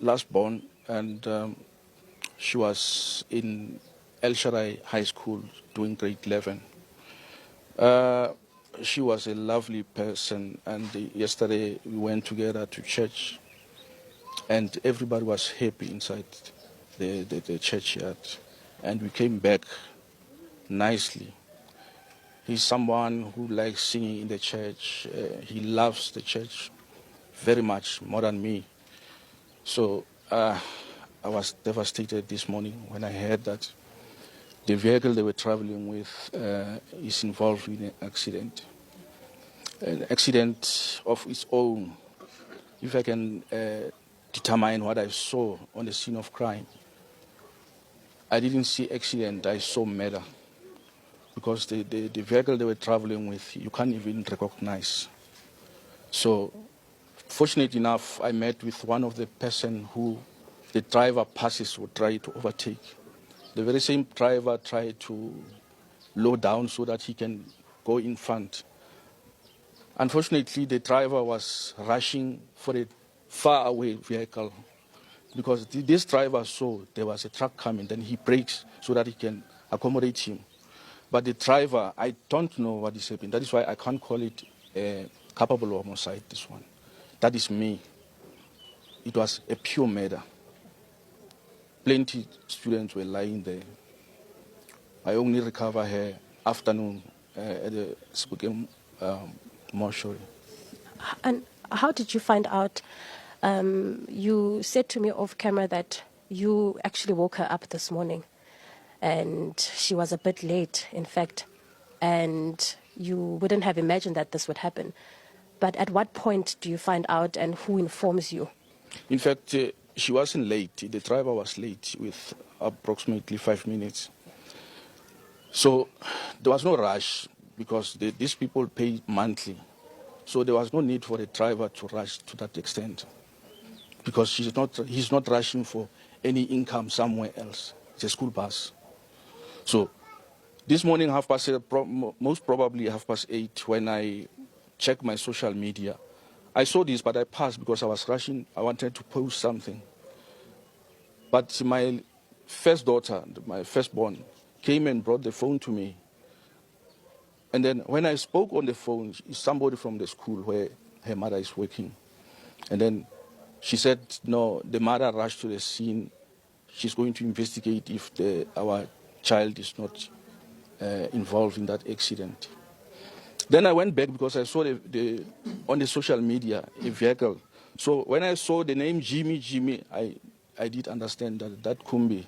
last born, and she was in El Shaddai High School doing grade 11. She was a lovely person, and yesterday we went together to church, and everybody was happy inside the churchyard, and we came back nicely. He's someone who likes singing in the church. He loves the church very much, more than me. So I was devastated this morning when I heard that the vehicle they were traveling with is involved in an accident of its own. If I can determine what I saw on the scene of crime, I didn't see accident, I saw murder. Because the vehicle they were traveling with, you can't even recognize. So, fortunately enough, I met with one of the person who the driver passes or try to overtake. The very same driver tried to low down so that he can go in front. Unfortunately, the driver was rushing for a far away vehicle because this driver saw there was a truck coming, then he brakes so that he can accommodate him. But the driver, I don't know what is happening. That is why I can't call it a culpable homicide, this one. That is me. It was a pure murder. Plenty students were lying there. I only recover her afternoon at the Spokane mortuary. And how did you find out? You said to me off camera that you actually woke her up this morning and she was a bit late, in fact, and you wouldn't have imagined that this would happen. But at what point do you find out and who informs you? In fact, she wasn't late. The driver was late with approximately 5 minutes. So there was no rush because these people pay monthly. So there was no need for the driver to rush to that extent because he's not rushing for any income somewhere else. It's a school bus. So this morning, most probably 8:30, when I checked my social media, I saw this, but I passed because I was rushing. I wanted to post something. But my first daughter, my firstborn, came and brought the phone to me. And then when I spoke on the phone, it's somebody from the school where her mother is working. And then she said, no, the mother rushed to the scene. She's going to investigate if our child is not involved in that accident. Then I went back because I saw on the social media a vehicle. So when I saw the name Jimmy, I did understand that Kumbi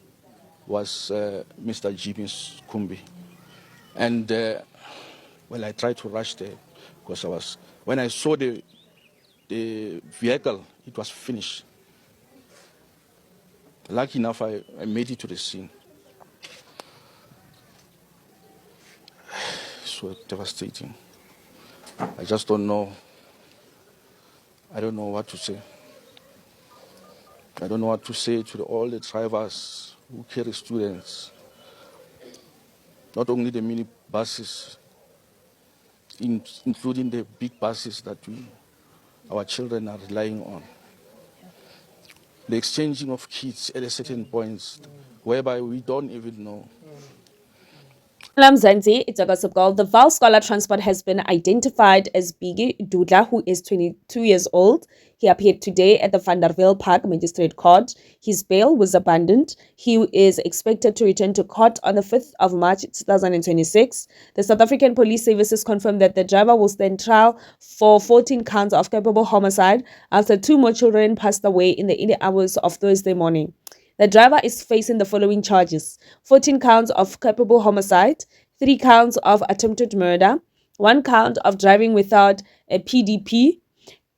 was Mr. Jimmy's Kumbi. And well, I tried to rush there because when I saw the vehicle, it was finished. Lucky enough, I made it to the scene. So devastating. I just don't know. I don't know what to say. I don't know what to say to all the drivers who carry students. Not only the mini buses, including the big buses that our children are relying on. The exchanging of kids at a certain points whereby we don't even know. Mzansi, it's a gossip girl. The Val Scholar Transport has been identified as Biggie Dudla, who is 22 years old. He appeared today at the Vanderbilt Park Magistrate Court. His bail was abandoned. He is expected to return to court on the 5th of March 2026. The South African Police Services confirmed that the driver will stand trial for 14 counts of culpable homicide after 2 more children passed away in the early hours of Thursday morning. The driver is facing the following charges: 14 counts of culpable homicide, 3 counts of attempted murder, 1 count of driving without a PDP,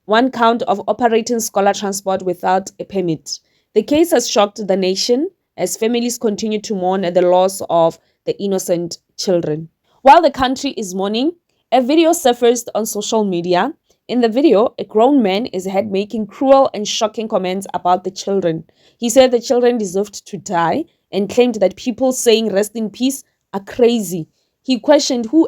1 count of operating scholar transport without a permit. The case has shocked the nation as families continue to mourn the loss of the innocent children. While the country is mourning, a video surfaced on social media. In the video, a grown man is heard making cruel and shocking comments about the children. He said the children deserved to die and claimed that people saying rest in peace are crazy. He questioned who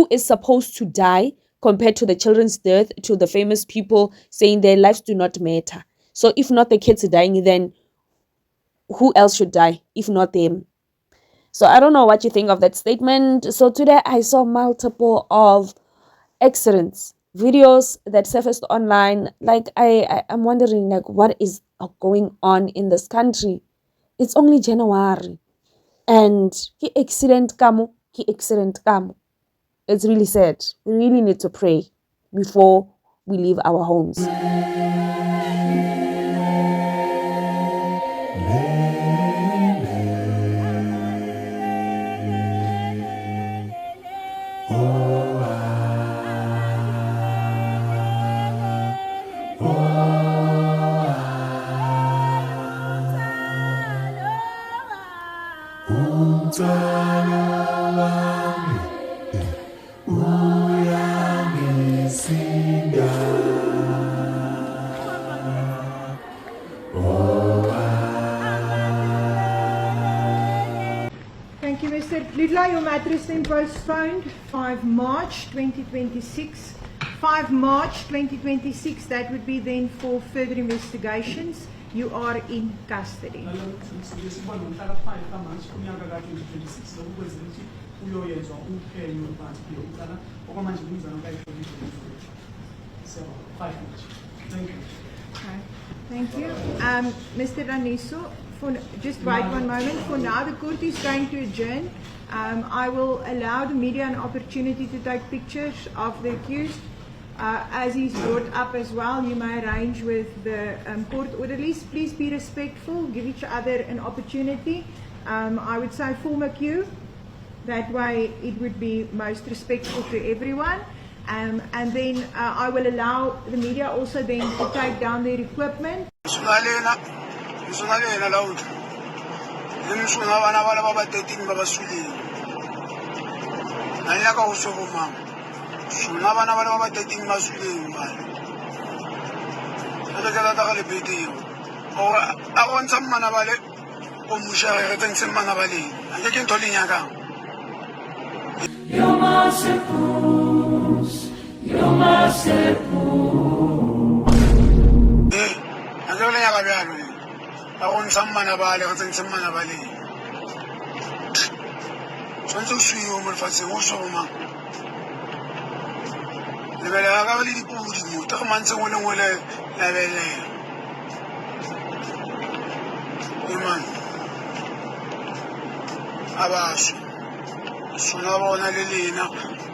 is supposed to die compared to the children's death, to the famous people saying their lives do not matter. So if not the kids dying, then who else should die if not them? So I don't know what you think of that statement. So today I saw multiple of accidents videos that surfaced online. Like I'm wondering, like, what is going on in this country? It's only January and he accident kamo. It's really sad. We really need to pray before we leave our homes. Thank you, Mr. Lidla. Your matter is then postponed 5 March 2026. 5 March 2026, that would be then for further investigations. You are in custody. Okay. Thank you. Mr. Raniso, just wait one moment. For now, the court is going to adjourn. I will allow the media an opportunity to take pictures of the accused. As he's brought up as well, you may arrange with the court orderlies. Please be respectful, give each other an opportunity. I would say form a queue. That way it would be most respectful to everyone. And then I will allow the media also then to take down their equipment.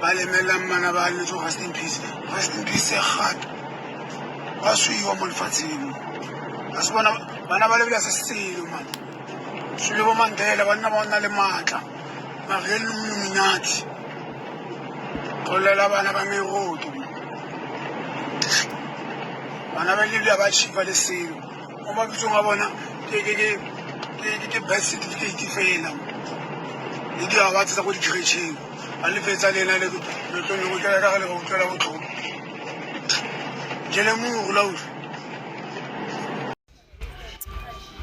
Rest in peace. Rest in peace, heart. Baswiwa mo lefatsheng. Asibona bana ba lebile se selo man. Sulebo Mandela bana ba ona le matla. Magele Illuminati. Kholela bana ba meroto. Bana ba lebile ba chifa le selo. O ba bitso nga bona ke birth certificate fela. Le di abatsa tsa go di creation. A le fetsa lena le tlo go tla le go tla go tlo.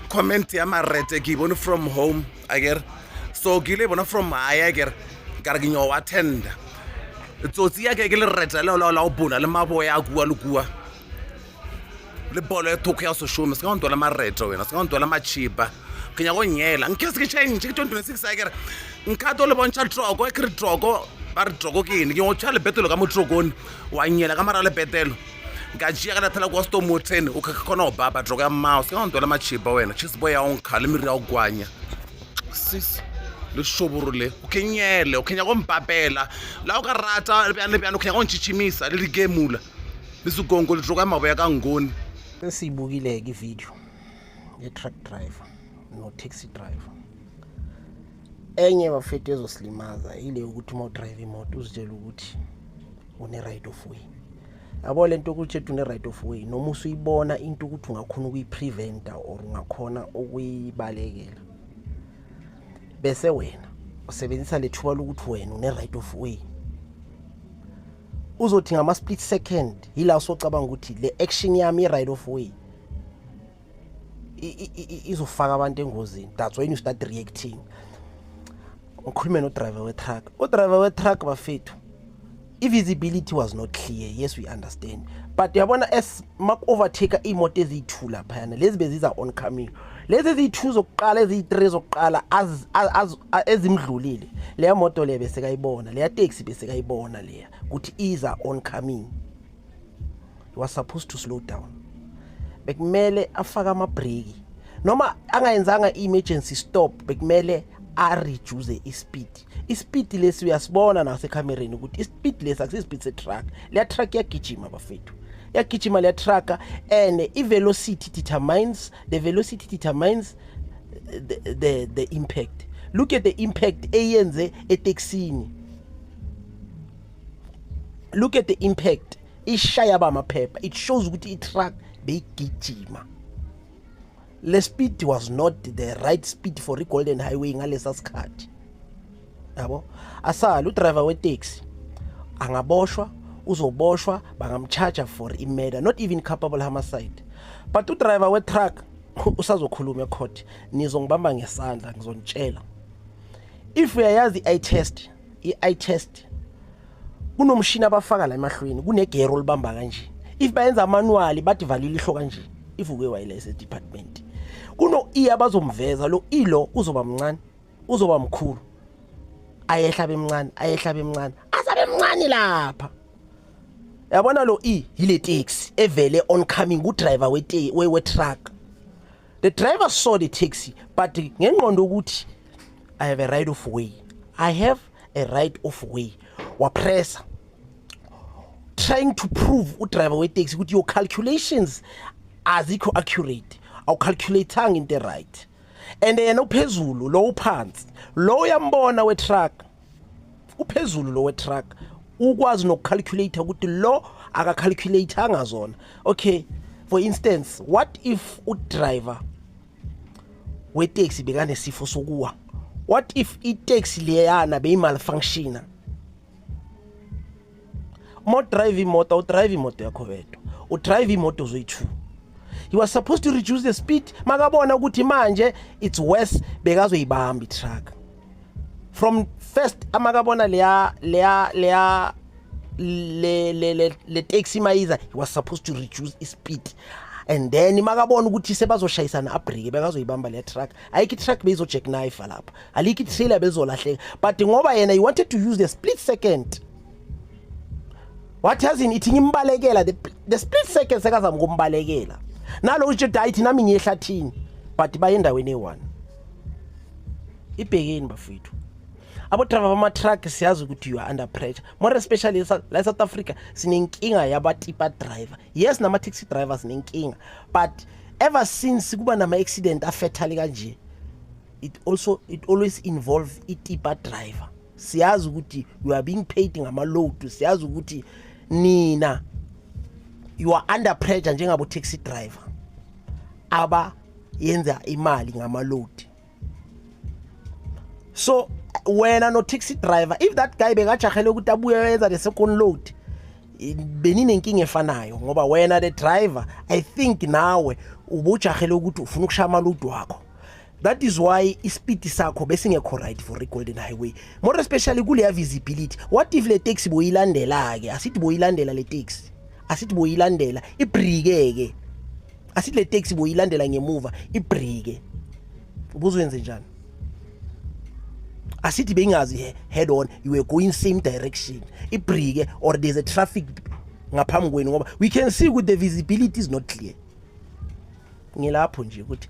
Comment ya marete ke bone from home ager so ke le bona from high ager ka re ke nyo attend tsotsi ya ke le reta le la o bona le maboya a kua le kua le bolo e thoko ya so shome se ka ntola marete wena se ka ntola machipa ke nya go nyela nke se ke change ke 2026 ager nka to le bontsha troko e kre troko ba re troko ke ene ke go tshale betelo ka mo trokone wa nyela ka mara le betelo ka jia ka latela kwa sto moten o ka khona o baba droga ya mouse ka ntola machipa wena chisbo ya onkha le miri ya ogwanya sis le shoborole o kenyele o kenya go mpapela la o ka rata le bjana o kenya go nchichimisa le digemula le sugongo le droga maboya ka ngoni siyibukile ke video ye truck driver no taxi driver enye bafethu ezosilimaza ile ukuthi uma drive imoto uzitshela ukuthi une right of way yabo lento ukuthi une right of way noma usuyibona into ukuthi ungakhona ukuyipreventa or ungakhona ukuyibalekela bese wena usebenzisa lethuba lokuthi wena une right of way uzothi ngama split second yila usocabanga ukuthi le action yami i right of way izofaka abantu engozini. That's when you start reacting. Ukhulume no driver we truck. O driver we truck bafethu i-visibility was not clear. Yes, we understand, but yabona as mak overtaker imoto eziyi2 laphana lezi beziza oncoming, lezi eziyi2 zokuqala eziyi3 zokuqala ezimdlulile, leya moto le bese kayibona, leya taxi bese kayibona leya ukuthi iza oncoming. He was supposed to slow down. Bekumele afaka amabreki noma angayenzanga emergency stop, bekumele reduce ispeed lesi uyasibona nasekhamereni ukuthi ispeed lesi akusispeed se-truck. Leya truck yagijima bafethu, yagijima leya truck, and i-velocity determines the impact. Look at the impact eyenze eteksini, look at the impact ishaya bamaphepha. It shows ukuthi i-truck beyigijima. Le speed was not the right speed for i-Golden Highway ngalesa sikhathi yabo. Asala udriver we-taxi angaboshwa, uzoboshwa, bangamcharge for i-murder, not even culpable homicide. But udriver we-truck usazokhuluma ecourt, nizongibamba ngesandla ngizonitshela. If uyayazi i-eye test kunomshini abafaka la emahlweni, kunegero libamba kanje. If bayenza manually bathi valile ihlo kanje, if uke wireless department kuno abazomveza lo ilo uzoba mncane uzoba mkhulu, ayehla bemncane azabe mncane lapha. Yabona lo yile taxi evele oncoming udriver we truck. The driver saw the taxi but ngengqondo ukuthi I have a right of way, wapressa trying to prove udriver we taxi ukuthi your calculations azikho accurate, awucalculatanga into right. And yena uphezulu lo uphansi lo uyambona we truck, uphezulu lo we truck ukwazi nokucalculate ukuthi lo akacalculateanga zona. Okay, for instance, what if udriver we taxi bekanesifo sokuwa? What if i-taxi leyana beyimalfunctiona? Drive imoto yakho wedwa, udrive imoto zoyi2. He was supposed to reduce the speed, makabona ukuthi manje it's worse, bekazoyibamba i-truck. From first amakabona le taxi mayiza, he was supposed to reduce his speed. And then makabona ukuthi sebazoshayisana abrike, bekazoyibamba le truck. Ayikho i-truck beyizo-jackknife lapha, alikho i-trailer bezolahleka. But ngoba yena he wanted to use the split second, what has in ithi ngimbalekela, the split second sekazama ukumbalekela. Nalo uthi dayithi nami ngiyehlathini, but bayendaweni e1. Ibhekeni bafethu, abo driver bama truck siyazi ukuthi you are under pressure, more especially la South Africa sinenkinga yabatipa driver. Yes, nama taxi drivers sinenkinga, but ever since kuba nama accident afatal kanje, it always involve itipa driver. Siyazi ukuthi you are being paid ngama load, siyazi ukuthi nina you are under pressure njengabo taxi driver aba yenza imali ngama load. So wena no taxi driver, if that guy bekajahele ukuthi abuye wenza the second load, beninenkinga efanayo ngoba wena the driver, I think nawe ubujahele ukuthi ufuna ukushaya ama load wakho. That is why ispeed sakho besingekho right for i-Golden Highway, more especially kule visibility. What if le taxi boyilandela ke, asithi boyilandela le taxi, asithi boyilandela ibrike ke, asithi le taxi boyilandela ngemuva ibrike, ubuzwenze njani? Asithi bengazi head on, you were going same direction, ibrike, or there's a traffic ngaphambi kwenu ngoba we can see with the visibility is not clear. Ngilapho nje ukuthi